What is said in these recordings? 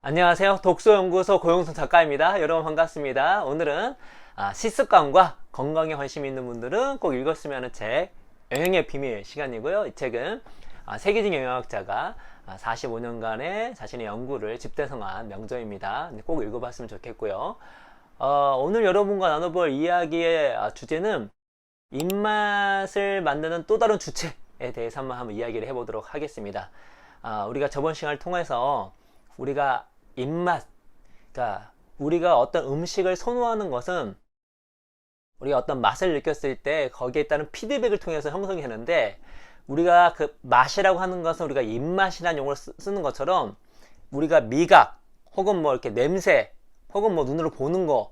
안녕하세요. 독서연구소 고용선 작가입니다. 여러분 반갑습니다. 오늘은 식습관과 건강에 관심 있는 분들은 꼭 읽었으면 하는 책 영양의 비밀 시간이고요. 이 책은 세계적 영양학자가 45년간의 자신의 연구를 집대성한 명저입니다. 꼭 읽어봤으면 좋겠고요. 오늘 여러분과 나눠볼 이야기의 주제는 입맛을 만드는 또 다른 주체에 대해서 한번 이야기를 해보도록 하겠습니다. 우리가 저번 시간을 통해서 우리가 입맛, 그러니까 우리가 어떤 음식을 선호하는 것은 우리가 어떤 맛을 느꼈을 때 거기에 따른 피드백을 통해서 형성이 되는데, 우리가 그 맛이라고 하는 것은 우리가 입맛이라는 용어를 쓰는 것처럼 우리가 미각 혹은 뭐 이렇게 냄새 혹은 뭐 눈으로 보는 거,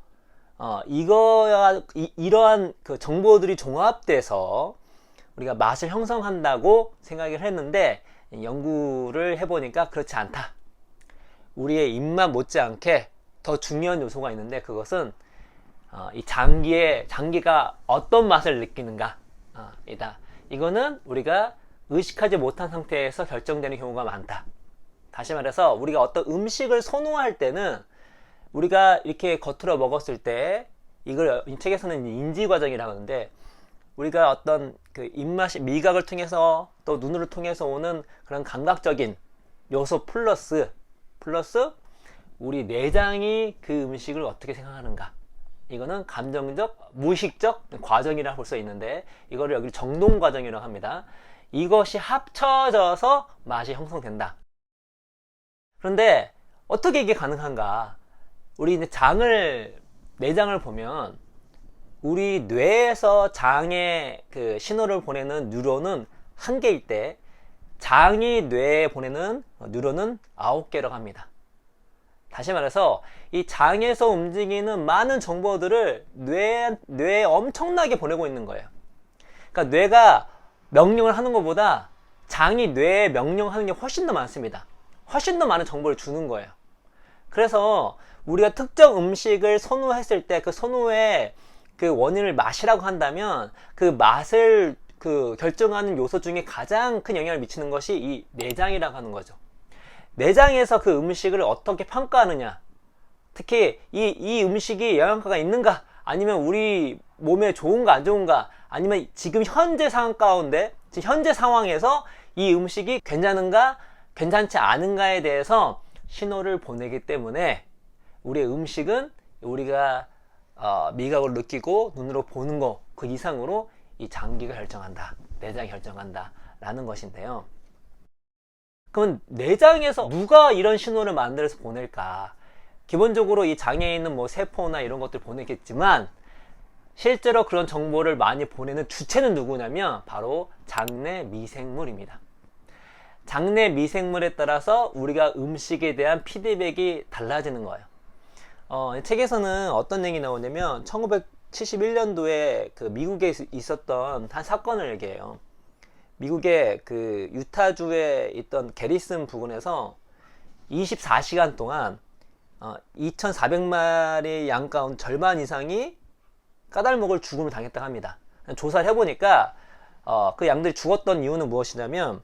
이러한 그 정보들이 종합돼서 우리가 맛을 형성한다고 생각을 했는데, 연구를 해보니까 그렇지 않다. 우리의 입맛 못지않게 더 중요한 요소가 있는데, 그것은 이 장기가 어떤 맛을 느끼는가 이다. 이거는 우리가 의식하지 못한 상태에서 결정되는 경우가 많다. 다시 말해서 우리가 어떤 음식을 선호할 때는 우리가 이렇게 겉으로 먹었을 때, 이걸 이 책에서는 인지 과정이라고 하는데, 우리가 어떤 그 입맛이 미각을 통해서 또 눈으로 통해서 오는 그런 감각적인 요소 플러스 우리 내장이 그 음식을 어떻게 생각하는가, 이거는 감정적, 무의식적 과정이라고 볼 수 있는데, 이거를 여기 정동 과정이라고 합니다. 이것이 합쳐져서 맛이 형성된다. 그런데 어떻게 이게 가능한가? 우리 이제 내장을 보면 우리 뇌에서 장에 그 신호를 보내는 뉴런은 1개일 때, 장이 뇌에 보내는 뉴런은 9개라고 합니다. 다시 말해서 이 장에서 움직이는 많은 정보들을 뇌에 엄청나게 보내고 있는 거예요. 그러니까 뇌가 명령을 하는 것보다 장이 뇌에 명령하는 게 훨씬 더 많습니다. 훨씬 더 많은 정보를 주는 거예요. 그래서 우리가 특정 음식을 선호했을 때 그 선호의 그 원인을 맛이라고 한다면, 그 맛을 그 결정하는 요소 중에 가장 큰 영향을 미치는 것이 이 내장이라고 하는 거죠. 내장에서 그 음식을 어떻게 평가하느냐, 특히 이 음식이 영양가가 있는가, 아니면 우리 몸에 좋은가 안 좋은가, 아니면 지금 현재 상황 가운데, 지금 현재 상황에서 이 음식이 괜찮은가 괜찮지 않은가에 대해서 신호를 보내기 때문에, 우리의 음식은 우리가 미각으로 느끼고 눈으로 보는 거 그 이상으로 이 장기가 결정한다, 내장이 결정한다 라는 것인데요. 그럼 내장에서 누가 이런 신호를 만들어서 보낼까? 기본적으로 이 장에 있는 뭐 세포나 이런 것들 보내겠지만, 실제로 그런 정보를 많이 보내는 주체는 누구냐면 바로 장내 미생물입니다. 장내 미생물에 따라서 우리가 음식에 대한 피드백이 달라지는 거예요. 책에서는 어떤 얘기 나오냐면 1971년도에 그 미국에 있었던 한 사건을 얘기해요. 미국의 그 유타주에 있던 게리슨 부근에서 24시간 동안 2,400마리 양 가운데 절반 이상이 까닭 먹을 죽음을 당했다고 합니다. 조사를 해보니까 그 양들이 죽었던 이유는 무엇이냐면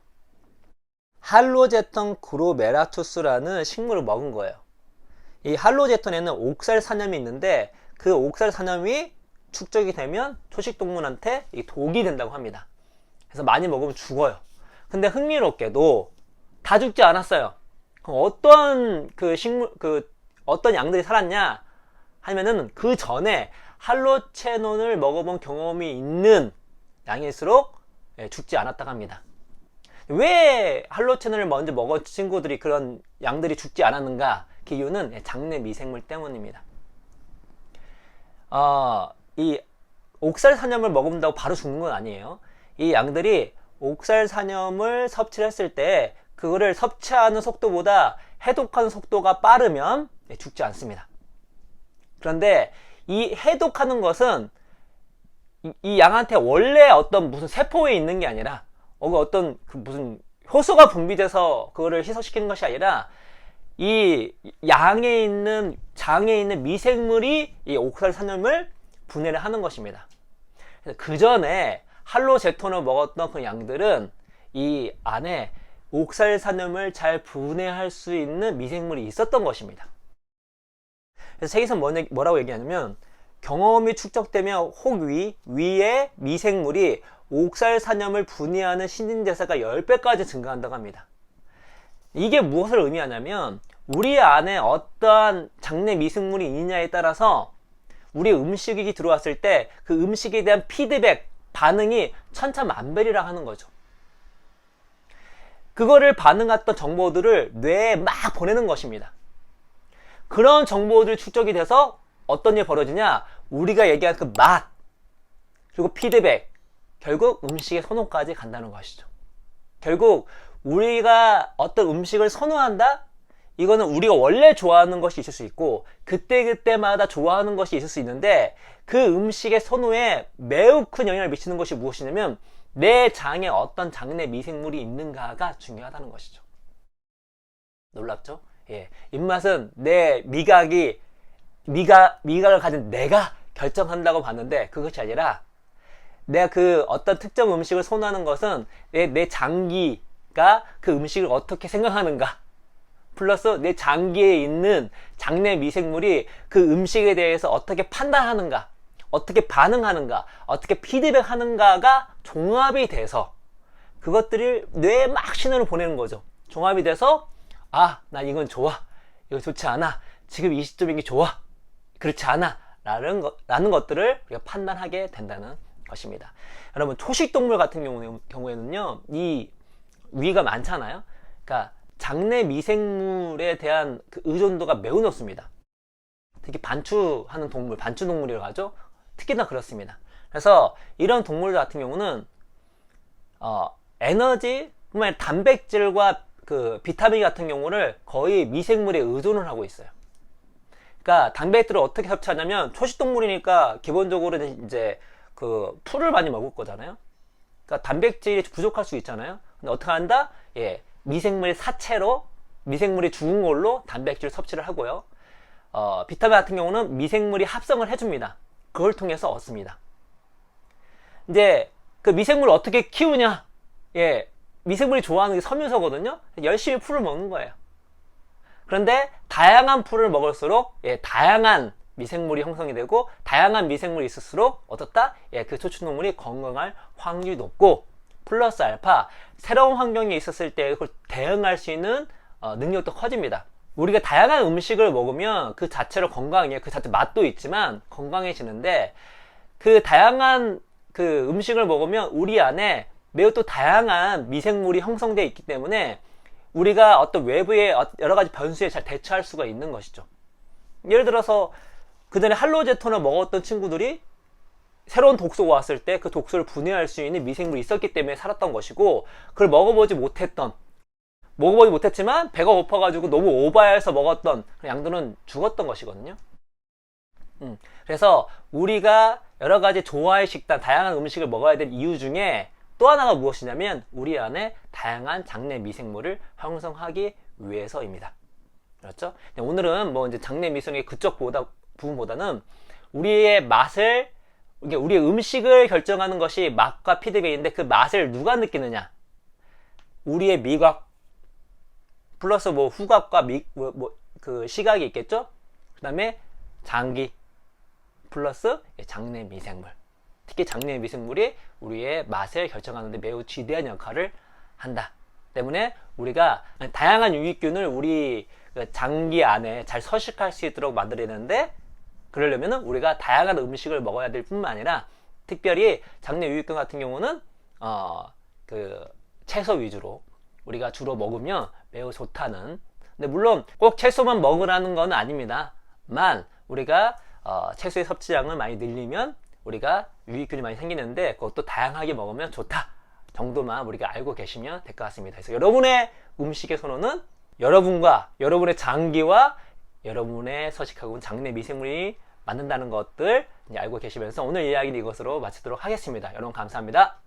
할로제톤 그로메라투스라는 식물을 먹은 거예요. 이 할로제톤에는 옥살산염이 있는데, 그 옥살산염이 축적이 되면 초식동물한테 독이 된다고 합니다. 그래서 많이 먹으면 죽어요. 근데 흥미롭게도 다 죽지 않았어요. 그럼 어떤 양들이 살았냐 하면은, 그 전에 할로체논을 먹어본 경험이 있는 양일수록 죽지 않았다고 합니다. 왜 할로체논을 먼저 먹은 친구들이, 그런 양들이 죽지 않았는가? 그 이유는 장내 미생물 때문입니다. 이 옥살산염을 먹는다고 바로 죽는 건 아니에요. 이 양들이 옥살산염을 섭취를 했을 때 그거를 섭취하는 속도보다 해독하는 속도가 빠르면 죽지 않습니다. 그런데 이 해독하는 것은 이 양한테 원래 어떤 무슨 세포에 있는 게 아니라, 어떤 무슨 효소가 분비돼서 그거를 희석시키는 것이 아니라, 이 장에 있는 미생물이 이 옥살산염을 분해를 하는 것입니다. 그 전에 할로제톤을 먹었던 그 양들은 이 안에 옥살산염을 잘 분해할 수 있는 미생물이 있었던 것입니다. 그래서 책에서 뭐라고 얘기하냐면 경험이 축적되며 혹 위에 미생물이 옥살산염을 분해하는 신진대사가 10배까지 증가한다고 합니다. 이게 무엇을 의미하냐면 우리 안에 어떠한 장내 미생물이 있느냐에 따라서 우리 음식이 들어왔을 때 그 음식에 대한 피드백, 반응이 천차만별이라 하는 거죠. 그거를 반응했던 정보들을 뇌에 막 보내는 것입니다. 그런 정보들이 축적이 돼서 어떤 일이 벌어지냐, 우리가 얘기한 그 맛, 그리고 피드백, 결국 음식의 선호까지 간다는 것이죠. 결국 우리가 어떤 음식을 선호한다? 이거는 우리가 원래 좋아하는 것이 있을 수 있고 그때그때마다 좋아하는 것이 있을 수 있는데 그 음식의 선호에 매우 큰 영향을 미치는 것이 무엇이냐면 내 장에 어떤 장내 미생물이 있는가가 중요하다는 것이죠. 놀랍죠? 예. 입맛은 내 미각을 가진 내가 결정한다고 봤는데 그것이 아니라 내가 그 어떤 특정 음식을 선호하는 것은 내 장기가 그 음식을 어떻게 생각하는가 플러스 내 장기에 있는 장내 미생물이 그 음식에 대해서 어떻게 판단하는가, 어떻게 반응하는가, 어떻게 피드백하는가가 종합이 돼서 그것들을 뇌에 막 신호를 보내는 거죠. 종합이 돼서 아, 나 이건 좋아, 이거 좋지 않아, 지금 이 시점인 게 좋아, 그렇지 않아 라는 것들을 우리가 판단하게 된다는 것입니다. 여러분, 초식동물 같은 경우에는요, 이 위가 많잖아요. 그러니까 장내 미생물에 대한 그 의존도가 매우 높습니다. 특히 반추하는 동물, 반추동물이라고 하죠. 특히나 그렇습니다. 그래서 이런 동물들 같은 경우는 에너지, 뿐만 아니라 단백질과 그 비타민 같은 경우를 거의 미생물에 의존을 하고 있어요. 그러니까 단백질을 어떻게 섭취하냐면 초식동물이니까 기본적으로 이제 그 풀을 많이 먹을 거잖아요. 그러니까 단백질이 부족할 수 있잖아요. 근데 어떻게 한다? 예. 미생물의 사체로, 미생물이 죽은 걸로 단백질 섭취를 하고요. 비타민 같은 경우는 미생물이 합성을 해줍니다. 그걸 통해서 얻습니다. 이제 그 미생물을 어떻게 키우냐? 예, 미생물이 좋아하는 게 섬유소거든요. 열심히 풀을 먹는 거예요. 그런데 다양한 풀을 먹을수록 예, 다양한 미생물이 형성이 되고 다양한 미생물이 있을수록 어떻다? 예, 그 초식동물이 건강할 확률이 높고 플러스 알파 새로운 환경에 있었을 때 그걸 대응할 수 있는 능력도 커집니다. 우리가 다양한 음식을 먹으면 그 자체로 건강해, 그 자체 맛도 있지만 건강해지는데 그 다양한 그 음식을 먹으면 우리 안에 매우 또 다양한 미생물이 형성되어 있기 때문에 우리가 어떤 외부의 여러 가지 변수에 잘 대처할 수가 있는 것이죠. 예를 들어서 그전에 할로제톤을 먹었던 친구들이 새로운 독소가 왔을 때 그 독소를 분해할 수 있는 미생물이 있었기 때문에 살았던 것이고 그걸 먹어보지 못했지만 배가 고파가지고 너무 오버해서 먹었던 양들은 죽었던 것이거든요. 그래서 우리가 여러 가지 좋아의 식단, 다양한 음식을 먹어야 될 이유 중에 또 하나가 무엇이냐면 우리 안에 다양한 장내 미생물을 형성하기 위해서입니다. 그렇죠? 오늘은 뭐 이제 장내 미생물의 그쪽 부분보다는 우리의 맛을, 우리의 음식을 결정하는 것이 맛과 피드백인데 그 맛을 누가 느끼느냐? 우리의 미각 플러스 뭐 후각과 그 시각이 있겠죠? 그 다음에 장기 플러스 장내 미생물. 특히 장내 미생물이 우리의 맛을 결정하는 데 매우 지대한 역할을 한다. 때문에 우리가 다양한 유익균을 우리 장기 안에 잘 서식할 수 있도록 만들어야 되는데 그러려면 우리가 다양한 음식을 먹어야 될 뿐만 아니라 특별히 장내 유익균 같은 경우는 그 채소 위주로 우리가 주로 먹으면 매우 좋다는. 근데 물론 꼭 채소만 먹으라는 건 아닙니다. 만 우리가 채소의 섭취량을 많이 늘리면 우리가 유익균이 많이 생기는데 그것도 다양하게 먹으면 좋다 정도만 우리가 알고 계시면 될 것 같습니다. 그래서 여러분의 음식의 선호는 여러분과 여러분의 장기와 여러분의 서식하고 있는 장내 미생물이 맞는다는 것들 이제 알고 계시면서 오늘 이야기는 이것으로 마치도록 하겠습니다. 여러분 감사합니다.